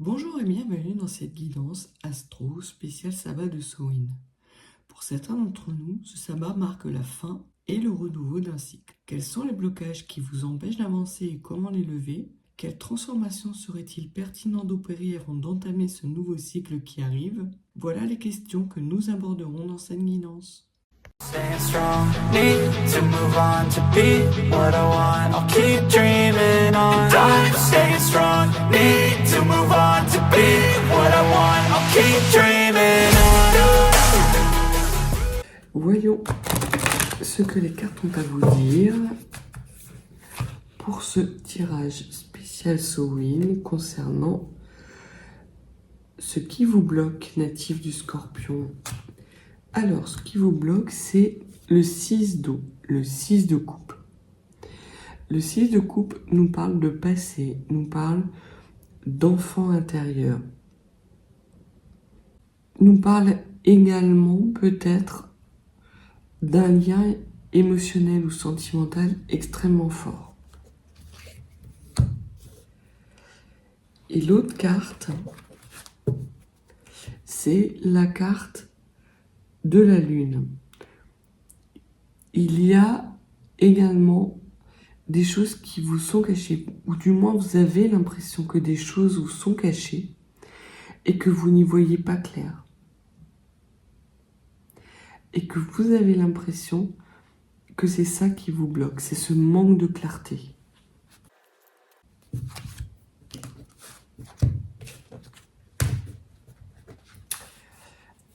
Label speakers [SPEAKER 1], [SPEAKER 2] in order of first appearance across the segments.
[SPEAKER 1] Bonjour et bienvenue dans cette guidance astro spéciale sabbat de Samhain. Pour certains d'entre nous, ce sabbat marque la fin et le renouveau d'un cycle. Quels sont les blocages qui vous empêchent d'avancer et comment les lever? Quelles transformations serait-il pertinent d'opérer avant d'entamer ce nouveau cycle qui arrive? Voilà les questions que nous aborderons dans cette guidance.
[SPEAKER 2] Staying strong, need to move on to be what I want. I'll keep dreaming on. And I'm staying strong, need to move on to be what I want. I'll keep dreaming on.
[SPEAKER 1] Voyons ce que les cartes ont à vous dire pour ce tirage spécial Samhain concernant ce qui vous bloque, natif du Scorpion. Alors, ce qui vous bloque, c'est le 6 d'eau, le 6 de coupe. Le 6 de coupe nous parle de passé, nous parle d'enfant intérieur. Nous parle également peut-être d'un lien émotionnel ou sentimental extrêmement fort. Et l'autre carte, c'est la carte de la lune. Il y a également des choses qui vous sont cachées, ou du moins vous avez l'impression que des choses vous sont cachées et que vous n'y voyez pas clair. Et que vous avez l'impression que c'est ça qui vous bloque, c'est ce manque de clarté.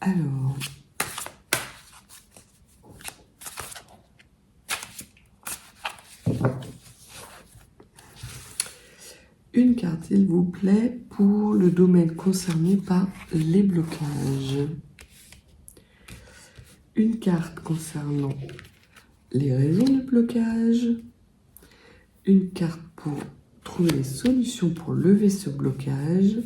[SPEAKER 1] Alors, une carte, s'il vous plaît, pour le domaine concerné par les blocages. Une carte concernant les raisons de blocage. Une carte pour trouver les solutions pour lever ce blocage.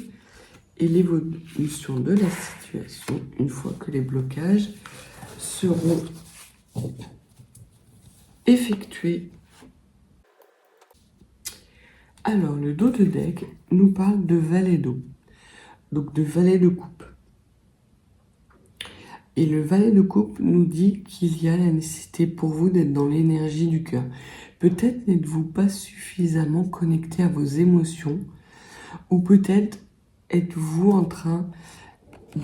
[SPEAKER 1] Et l'évolution de la situation une fois que les blocages seront effectués. Alors, le dos de deck nous parle de valet d'eau, donc de valet de coupe. Et le valet de coupe nous dit qu'il y a la nécessité pour vous d'être dans l'énergie du cœur. Peut-être n'êtes-vous pas suffisamment connecté à vos émotions, ou peut-être êtes-vous en train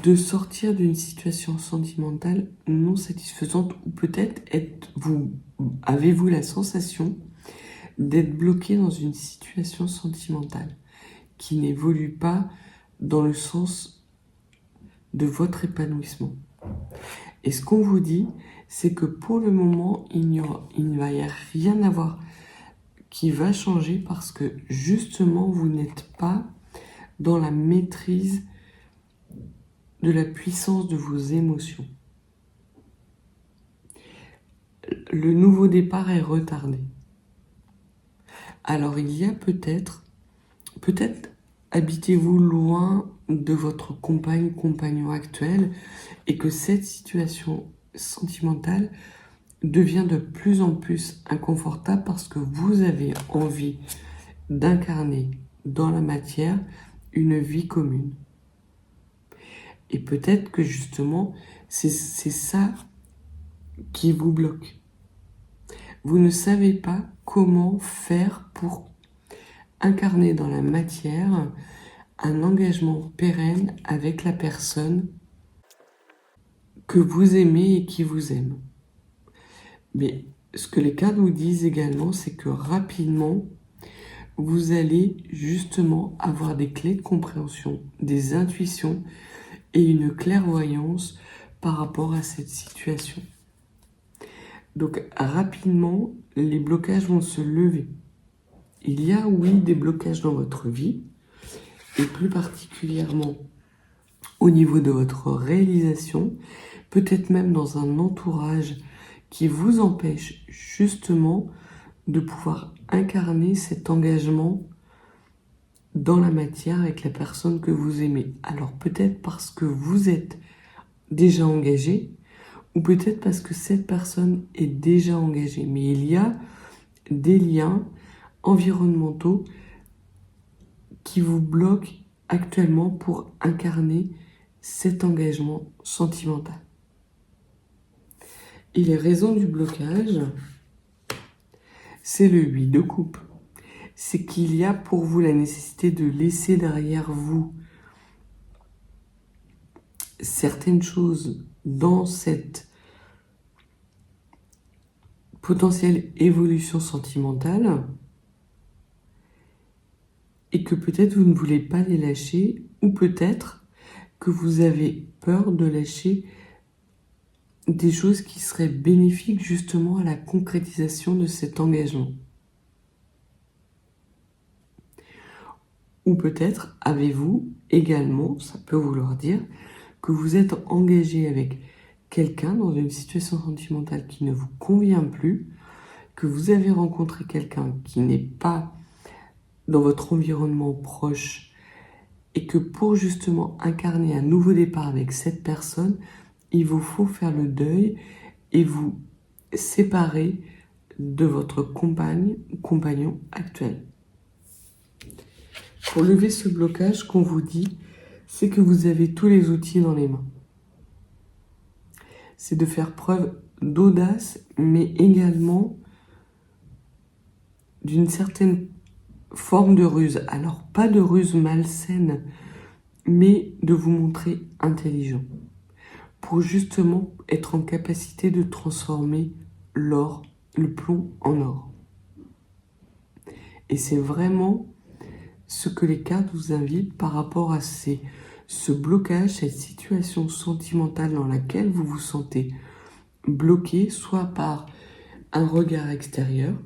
[SPEAKER 1] de sortir d'une situation sentimentale non satisfaisante, ou peut-être avez-vous la sensation d'être bloqué dans une situation sentimentale qui n'évolue pas dans le sens de votre épanouissement. Et ce qu'on vous dit, c'est que pour le moment, il ne va y rien avoir qui va changer parce que justement, vous n'êtes pas dans la maîtrise de la puissance de vos émotions. Le nouveau départ est retardé. Alors il y a peut-être habitez-vous loin de votre compagne, compagnon actuel et que cette situation sentimentale devient de plus en plus inconfortable parce que vous avez envie d'incarner dans la matière une vie commune. Et peut-être que justement, c'est ça qui vous bloque. Vous ne savez pas comment faire pour incarner dans la matière un engagement pérenne avec la personne que vous aimez et qui vous aime. Mais ce que les cartes vous disent également, c'est que rapidement, vous allez justement avoir des clés de compréhension, des intuitions et une clairvoyance par rapport à cette situation. Donc rapidement, les blocages vont se lever. Il y a, oui, des blocages dans votre vie, et plus particulièrement au niveau de votre réalisation, peut-être même dans un entourage qui vous empêche justement de pouvoir incarner cet engagement dans la matière avec la personne que vous aimez. Alors peut-être parce que vous êtes déjà engagé, ou peut-être parce que cette personne est déjà engagée. Mais il y a des liens environnementaux qui vous bloquent actuellement pour incarner cet engagement sentimental. Et les raisons du blocage, c'est le 8 de coupe. C'est qu'il y a pour vous la nécessité de laisser derrière vous certaines choses dans cette potentielle évolution sentimentale et que peut-être vous ne voulez pas les lâcher ou peut-être que vous avez peur de lâcher des choses qui seraient bénéfiques justement à la concrétisation de cet engagement. Ou peut-être avez-vous également, ça peut vouloir dire, que vous êtes engagé avec quelqu'un dans une situation sentimentale qui ne vous convient plus, que vous avez rencontré quelqu'un qui n'est pas dans votre environnement proche et que pour justement incarner un nouveau départ avec cette personne, il vous faut faire le deuil et vous séparer de votre compagne ou compagnon actuel. Pour lever ce blocage, qu'on vous dit, c'est que vous avez tous les outils dans les mains. C'est de faire preuve d'audace, mais également d'une certaine forme de ruse. Alors, pas de ruse malsaine, mais de vous montrer intelligent. Pour justement être en capacité de transformer l'or, le plomb en or. Et c'est vraiment ce que les cartes vous invitent par rapport à ce blocage, cette situation sentimentale dans laquelle vous vous sentez bloqué, soit par un regard extérieur,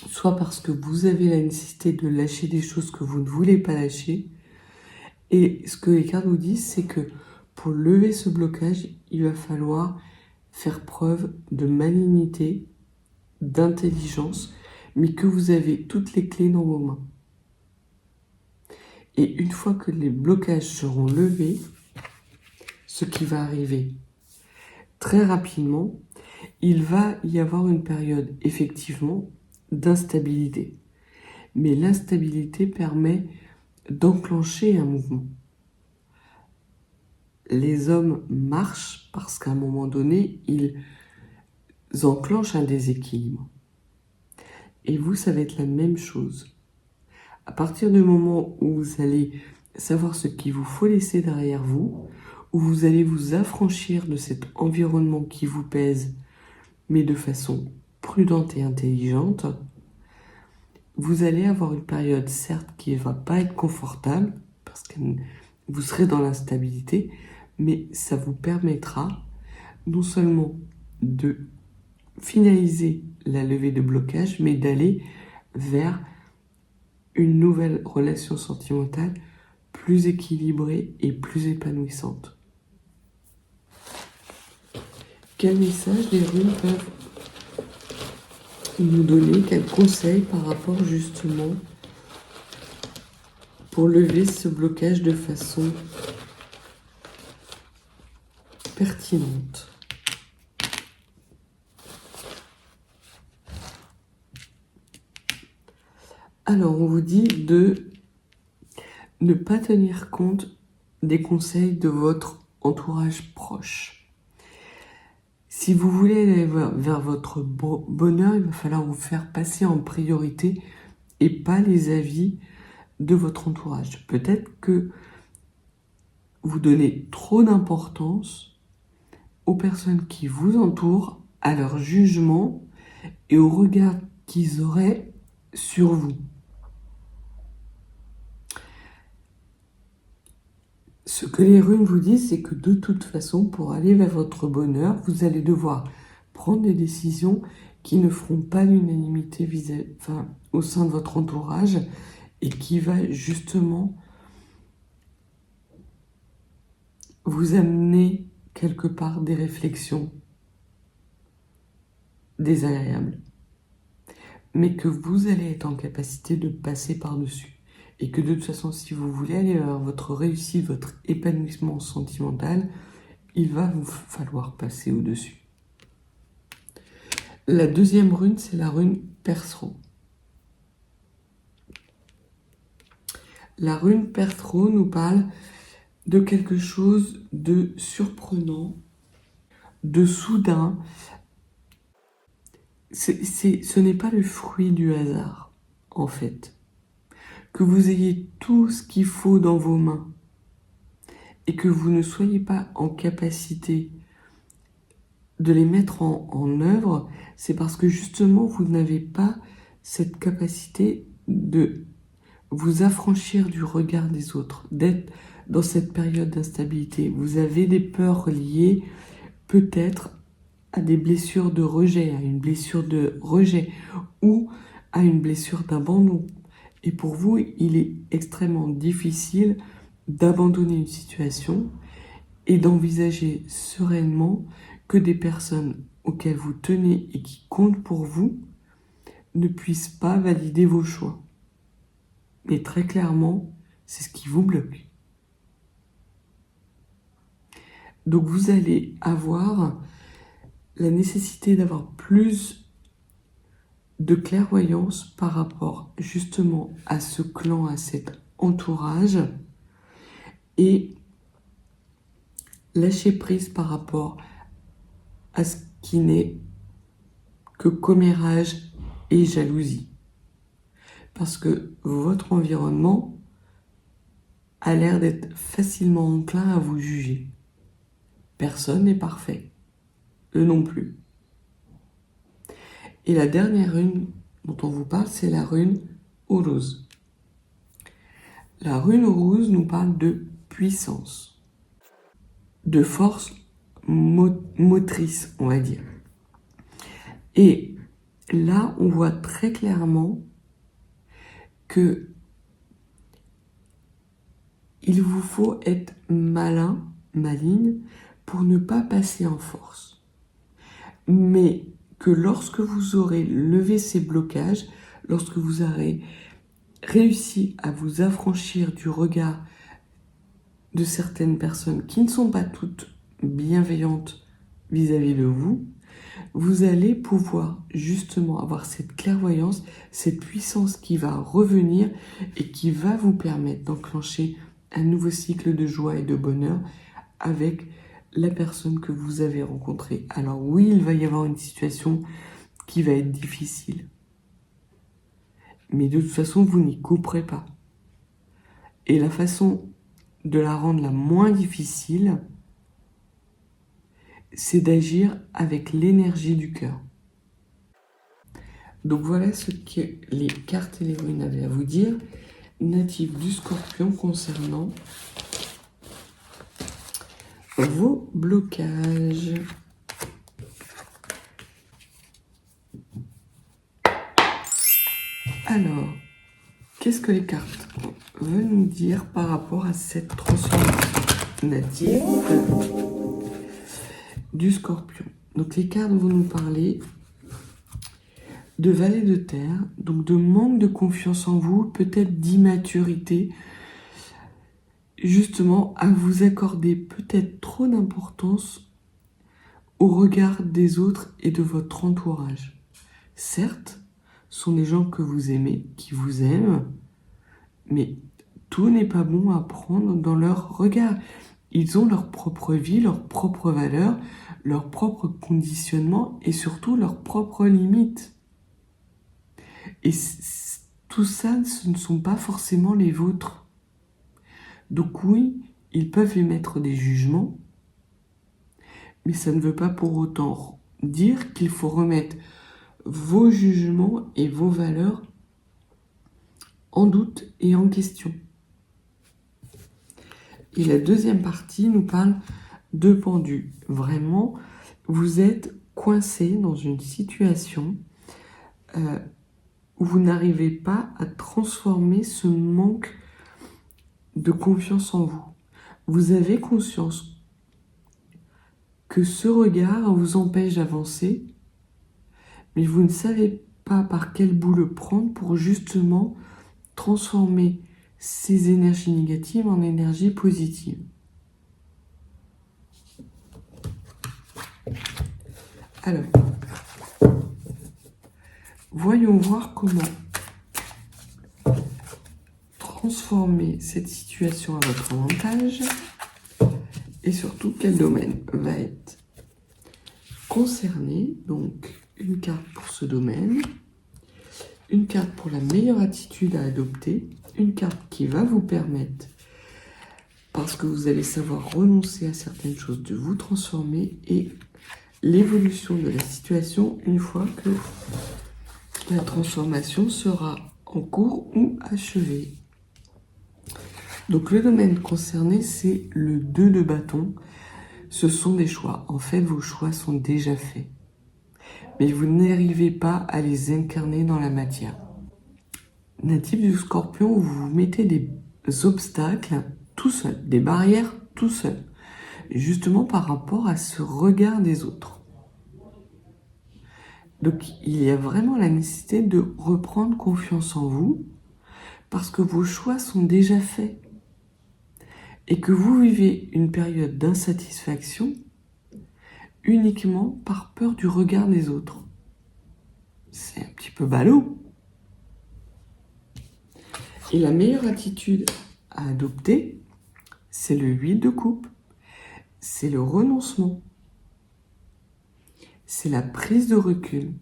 [SPEAKER 1] soit parce que vous avez la nécessité de lâcher des choses que vous ne voulez pas lâcher. Et ce que les cartes vous disent, c'est que pour lever ce blocage, il va falloir faire preuve de malignité, d'intelligence, mais que vous avez toutes les clés dans vos mains. Et une fois que les blocages seront levés, ce qui va arriver très rapidement, il va y avoir une période effectivement d'instabilité. Mais l'instabilité permet d'enclencher un mouvement. Les hommes marchent parce qu'à un moment donné, ils enclenchent un déséquilibre. Et vous, ça va être la même chose. À partir du moment où vous allez savoir ce qu'il vous faut laisser derrière vous, où vous allez vous affranchir de cet environnement qui vous pèse, mais de façon prudente et intelligente, vous allez avoir une période, certes, qui ne va pas être confortable, parce que vous serez dans l'instabilité, mais ça vous permettra non seulement de finaliser la levée de blocage, mais d'aller vers une nouvelle relation sentimentale plus équilibrée et plus épanouissante. Quel message les runes peuvent nous donner, quels conseils par rapport justement pour lever ce blocage de façon pertinente? Alors, on vous dit de ne pas tenir compte des conseils de votre entourage proche. Si vous voulez aller vers votre bonheur, il va falloir vous faire passer en priorité et pas les avis de votre entourage. Peut-être que vous donnez trop d'importance aux personnes qui vous entourent, à leur jugement et au regard qu'ils auraient sur vous. Ce que les runes vous disent, c'est que de toute façon, pour aller vers votre bonheur, vous allez devoir prendre des décisions qui ne feront pas l'unanimité au sein de votre entourage et qui va justement vous amener quelque part des réflexions désagréables, mais que vous allez être en capacité de passer par-dessus. Et que de toute façon, si vous voulez aller vers votre réussite, votre épanouissement sentimental, il va vous falloir passer au-dessus. La deuxième rune, c'est la rune Perceron. La rune Perthro nous parle de quelque chose de surprenant, de soudain. Ce n'est pas le fruit du hasard, en fait. Que vous ayez tout ce qu'il faut dans vos mains et que vous ne soyez pas en capacité de les mettre en œuvre, c'est parce que justement vous n'avez pas cette capacité de vous affranchir du regard des autres, d'être dans cette période d'instabilité. Vous avez des peurs liées peut-être à des blessures de rejet, à une blessure de rejet ou à une blessure d'abandon. Et pour vous, il est extrêmement difficile d'abandonner une situation et d'envisager sereinement que des personnes auxquelles vous tenez et qui comptent pour vous ne puissent pas valider vos choix. Mais très clairement, c'est ce qui vous bloque. Donc vous allez avoir la nécessité d'avoir plus de clairvoyance par rapport justement à ce clan, à cet entourage, et lâcher prise par rapport à ce qui n'est que commérage et jalousie. Parce que votre environnement a l'air d'être facilement enclin à vous juger. Personne n'est parfait. Eux non plus. Et la dernière rune dont on vous parle, c'est la rune Uruz. La rune Uruz nous parle de puissance, de force motrice, on va dire. Et là, on voit très clairement que il vous faut être malin, maligne, pour ne pas passer en force. Mais que lorsque vous aurez levé ces blocages, lorsque vous aurez réussi à vous affranchir du regard de certaines personnes qui ne sont pas toutes bienveillantes vis-à-vis de vous, vous allez pouvoir justement avoir cette clairvoyance, cette puissance qui va revenir et qui va vous permettre d'enclencher un nouveau cycle de joie et de bonheur avec la personne que vous avez rencontrée. Alors oui, il va y avoir une situation qui va être difficile. Mais de toute façon, vous n'y couperez pas. Et la façon de la rendre la moins difficile, c'est d'agir avec l'énergie du cœur. Donc voilà ce que les cartes et les runes avaient à vous dire, natifs du Scorpion, concernant vos blocages. Alors, qu'est-ce que les cartes veulent nous dire par rapport à cette transformation native du Scorpion? Donc les cartes vont nous parler de valet de terre, donc de manque de confiance en vous, peut-être d'immaturité, justement à vous accorder peut-être trop d'importance au regard des autres et de votre entourage. Certes, ce sont des gens que vous aimez, qui vous aiment, mais tout n'est pas bon à prendre dans leur regard. Ils ont leur propre vie, leurs propres valeurs, leur propre conditionnement et surtout leurs propres limites. Et tout ça, ce ne sont pas forcément les vôtres. Donc oui, ils peuvent émettre des jugements, mais ça ne veut pas pour autant dire qu'il faut remettre vos jugements et vos valeurs en doute et en question. Et la deuxième partie nous parle de pendu. Vraiment, vous êtes coincé dans une situation où vous n'arrivez pas à transformer ce manque de confiance en vous. Vous avez conscience que ce regard vous empêche d'avancer, mais vous ne savez pas par quel bout le prendre pour justement transformer ces énergies négatives en énergies positives. Alors, voyons voir comment transformer cette situation à votre avantage? Et surtout, quel domaine va être concerné? Donc, une carte pour ce domaine, une carte pour la meilleure attitude à adopter, une carte qui va vous permettre, parce que vous allez savoir renoncer à certaines choses, de vous transformer, et l'évolution de la situation une fois que la transformation sera en cours ou achevée. Donc le domaine concerné, c'est le 2 de bâton. Ce sont des choix. En fait, vos choix sont déjà faits. Mais vous n'arrivez pas à les incarner dans la matière. Natif du Scorpion, vous vous mettez des obstacles tout seul, des barrières tout seul. Justement par rapport à ce regard des autres. Donc il y a vraiment la nécessité de reprendre confiance en vous parce que vos choix sont déjà faits et que vous vivez une période d'insatisfaction uniquement par peur du regard des autres. C'est un petit peu ballot. Et la meilleure attitude à adopter, c'est le 8 de coupe, c'est le renoncement. C'est la prise de recul.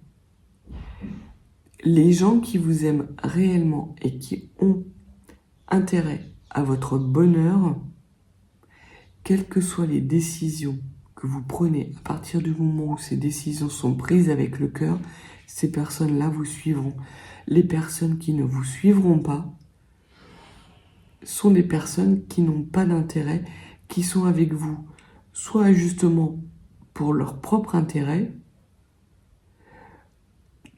[SPEAKER 1] Les gens qui vous aiment réellement et qui ont intérêt à votre bonheur, quelles que soient les décisions que vous prenez, à partir du moment où ces décisions sont prises avec le cœur, ces personnes-là vous suivront. Les personnes qui ne vous suivront pas sont des personnes qui n'ont pas d'intérêt, qui sont avec vous, soit justement pour leur propre intérêt,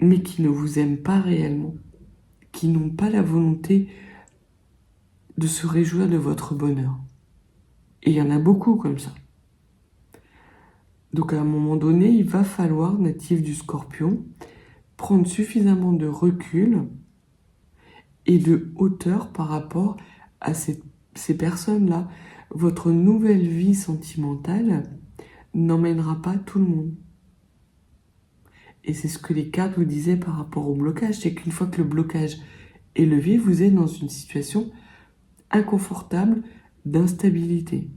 [SPEAKER 1] mais qui ne vous aiment pas réellement, qui n'ont pas la volonté de se réjouir de votre bonheur. Et il y en a beaucoup comme ça. Donc à un moment donné, il va falloir, natif du Scorpion, prendre suffisamment de recul et de hauteur par rapport à ces personnes-là. Votre nouvelle vie sentimentale n'emmènera pas tout le monde. Et c'est ce que les cartes vous disaient par rapport au blocage, c'est qu'une fois que le blocage est levé, vous êtes dans une situation inconfortable d'instabilité.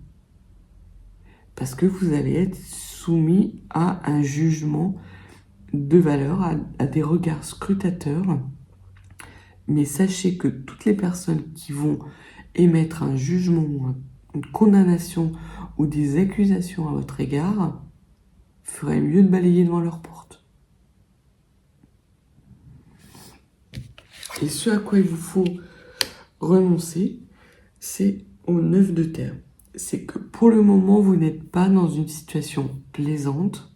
[SPEAKER 1] Parce que vous allez être soumis à un jugement de valeur, à des regards scrutateurs. Mais sachez que toutes les personnes qui vont émettre un jugement, une condamnation ou des accusations à votre égard, feraient mieux de balayer devant leur porte. Et ce à quoi il vous faut renoncer, c'est au 9 de terre. C'est que pour le moment, vous n'êtes pas dans une situation plaisante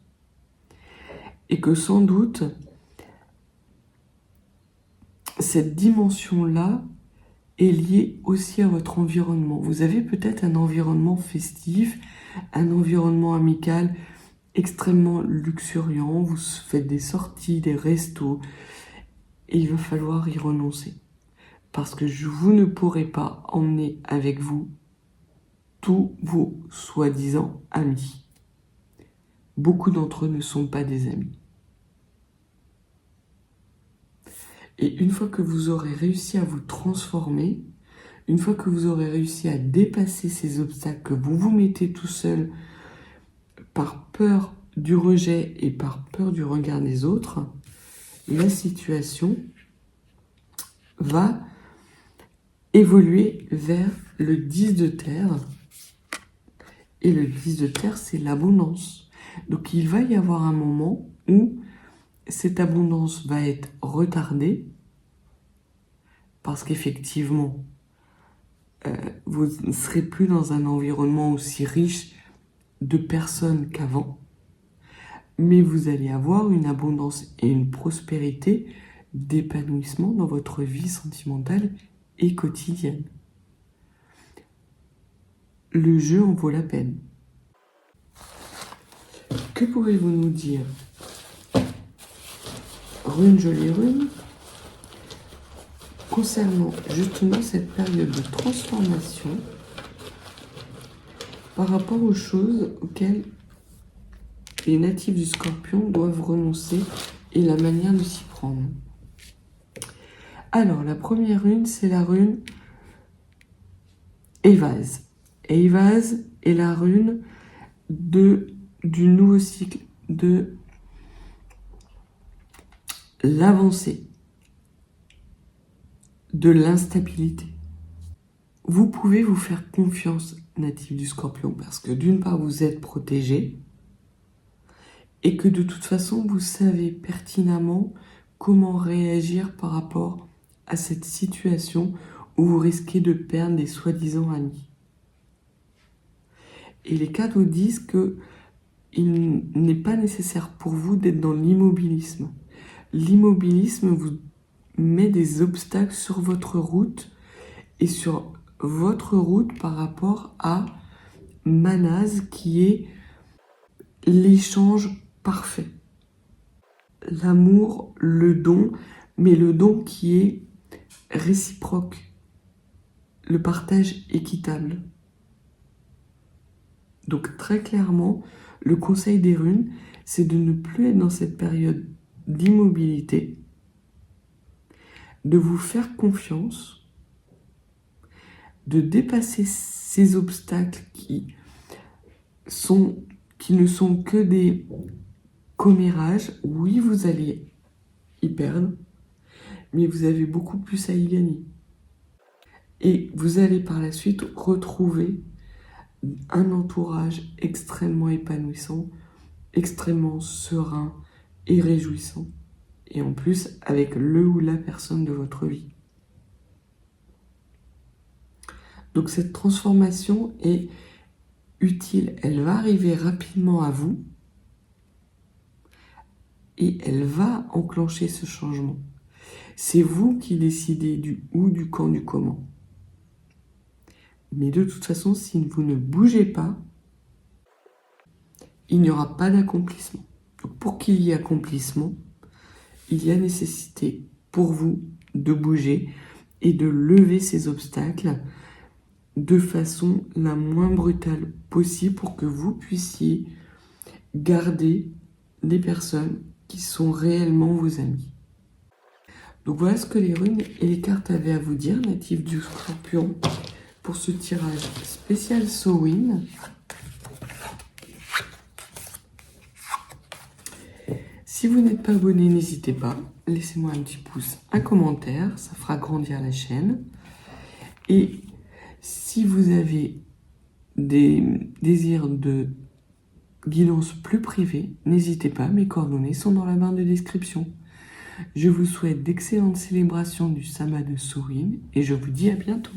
[SPEAKER 1] et que sans doute, cette dimension-là est liée aussi à votre environnement. Vous avez peut-être un environnement festif, un environnement amical extrêmement luxuriant, vous faites des sorties, des restos, et il va falloir y renoncer. Parce que vous ne pourrez pas emmener avec vous tous vos soi-disant amis. Beaucoup d'entre eux ne sont pas des amis. Et une fois que vous aurez réussi à vous transformer, une fois que vous aurez réussi à dépasser ces obstacles que vous vous mettez tout seul par peur du rejet et par peur du regard des autres, la situation va évoluer vers le 10 de terre. Et le 10 de terre, c'est l'abondance. Donc il va y avoir un moment où cette abondance va être retardée parce qu'effectivement, vous ne serez plus dans un environnement aussi riche de personnes qu'avant, mais vous allez avoir une abondance et une prospérité d'épanouissement dans votre vie sentimentale et quotidienne. Le jeu en vaut la peine. Que pourrez-vous nous dire? Rune, jolie rune, concernant justement cette période de transformation par rapport aux choses auxquelles les natifs du Scorpion doivent renoncer et la manière de s'y prendre. Alors, la première rune, c'est la rune Eivaz. Eivaz est la rune du nouveau cycle, de l'avancée, de l'instabilité. Vous pouvez vous faire confiance, natif du Scorpion, parce que d'une part, vous êtes protégé et que de toute façon, vous savez pertinemment comment réagir par rapport à cette situation où vous risquez de perdre des soi-disant amis. Et les cartes vous disent que il n'est pas nécessaire pour vous d'être dans l'immobilisme. L'immobilisme vous met des obstacles sur votre route et sur votre route par rapport à Manaz, qui est l'échange parfait. L'amour, le don, mais le don qui est réciproque. Le partage équitable. Donc très clairement, le conseil des runes, c'est de ne plus être dans cette période d'immobilité, de vous faire confiance, de dépasser ces obstacles qui ne sont que des commérages. Oui, vous allez y perdre, mais vous avez beaucoup plus à y gagner. Et vous allez par la suite retrouver un entourage extrêmement épanouissant, extrêmement serein et réjouissant. Et en plus, avec le ou la personne de votre vie. Donc cette transformation est utile. Elle va arriver rapidement à vous et elle va enclencher ce changement. C'est vous qui décidez du où, du quand, du comment. Mais de toute façon, si vous ne bougez pas, il n'y aura pas d'accomplissement. Donc pour qu'il y ait accomplissement, il y a nécessité pour vous de bouger et de lever ces obstacles de façon la moins brutale possible pour que vous puissiez garder des personnes qui sont réellement vos amis. Donc voilà ce que les runes et les cartes avaient à vous dire, natifs du Scorpion, pour ce tirage spécial Samhain. Si vous n'êtes pas abonné, n'hésitez pas, laissez-moi un petit pouce, un commentaire, ça fera grandir la chaîne. Et si vous avez des désirs de guidance plus privée, n'hésitez pas, mes coordonnées sont dans la barre de description. Je vous souhaite d'excellentes célébrations du Samhain de Samhain et je vous dis à bientôt.